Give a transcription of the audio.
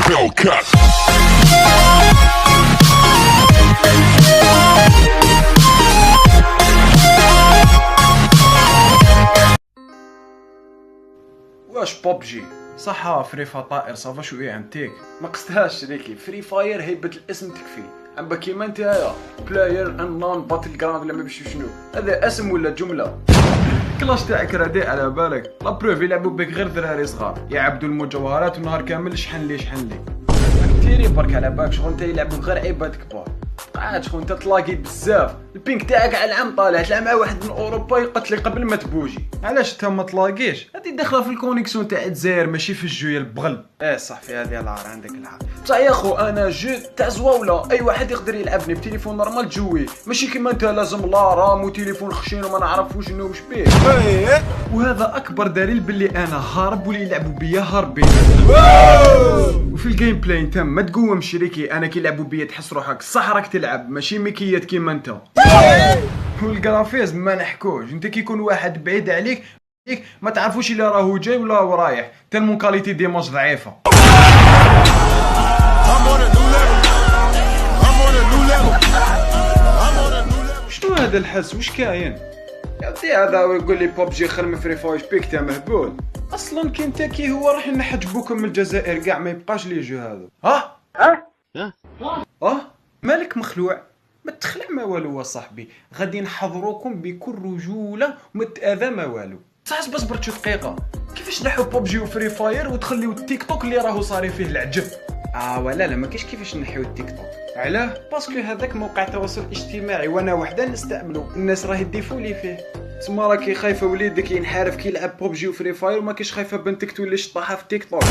Hellcat. واش بوبجي صح فري فطائر صافا شويه انتيك ما قصدهاش شريكي. فري فاير هيبه الاسم تكفي. اما كيما نتايا بلاير ان نون باتل جراوند ولا ما باش شنو هذا اسم ولا جمله؟ كلاش تاعك رديء على بالك لا بروف يلعبوا بك غير دراري صغار يعبدوا المجوهرات ونهار كامل شحن لي كثير برك على بالك شغل انت يلعبوا غير عباد كبار. قاعد شغل انت تلاقي بزاف البينك تاعك على العام طالع تلعب مع واحد من اوروبا يقتلك قبل ما تبوجي. علاش انت ما تلاقيش هذه داخله في الكونيكسيون تاع الجزائر ماشي في الجويه البغل صح في هذه العار عندك الحق بصح يا خو انا جو تاع زواوله اي واحد يقدر يلعبني بتليفون نورمال جوي ماشي كيما انت لازم لا رام وتليفون خشين وما نعرفوش شنو وش بيه. وهذا اكبر دليل باللي انا هارب واللي يلعبوا بيا هاربين. وفي الجيم بلاي انت ما تقوم شريكي انا كي يلعبوا بيا تحس روحك صح راك تلعب ماشي ميكيات كيما انت. والجرافيزم ما نحكوش انت كي يكون واحد بعيد عليك ما تعرفوش الا راهو جاي ولا هو رايح تالمون كاليتي ديماج ضعيفه. شنو هذا الحس واش كاين يا ودي هذا يقول لي بوبجي خير من فري فاير بيك تا مهبول. اصلا كنتاكي هو راح نحجبوكم من الجزائر كاع ما يبقاش لي جو هذا. مالك مخلوع ما تخلع ما والو صاحبي غادي نحضروكم بكل رجوله وما تاذى ما والو. صح بس برشو دقيقه كيفاش نحو بوبجي وفري فاير وتخليو التيك توك اللي راهو صاري فيه العجب؟ ولا ما كاينش كيفاش نحيو التيك توك. علاه؟ باسكو هذاك موقع تواصل اجتماعي وانا وحده نستعملو الناس راه يديفولي فيه. تسمى راكي خايفه وليدك ينحرف كي يلعب بوبجي وفري فاير وما كاينش خايفه بنتك تولي شطاحه في التيك توك.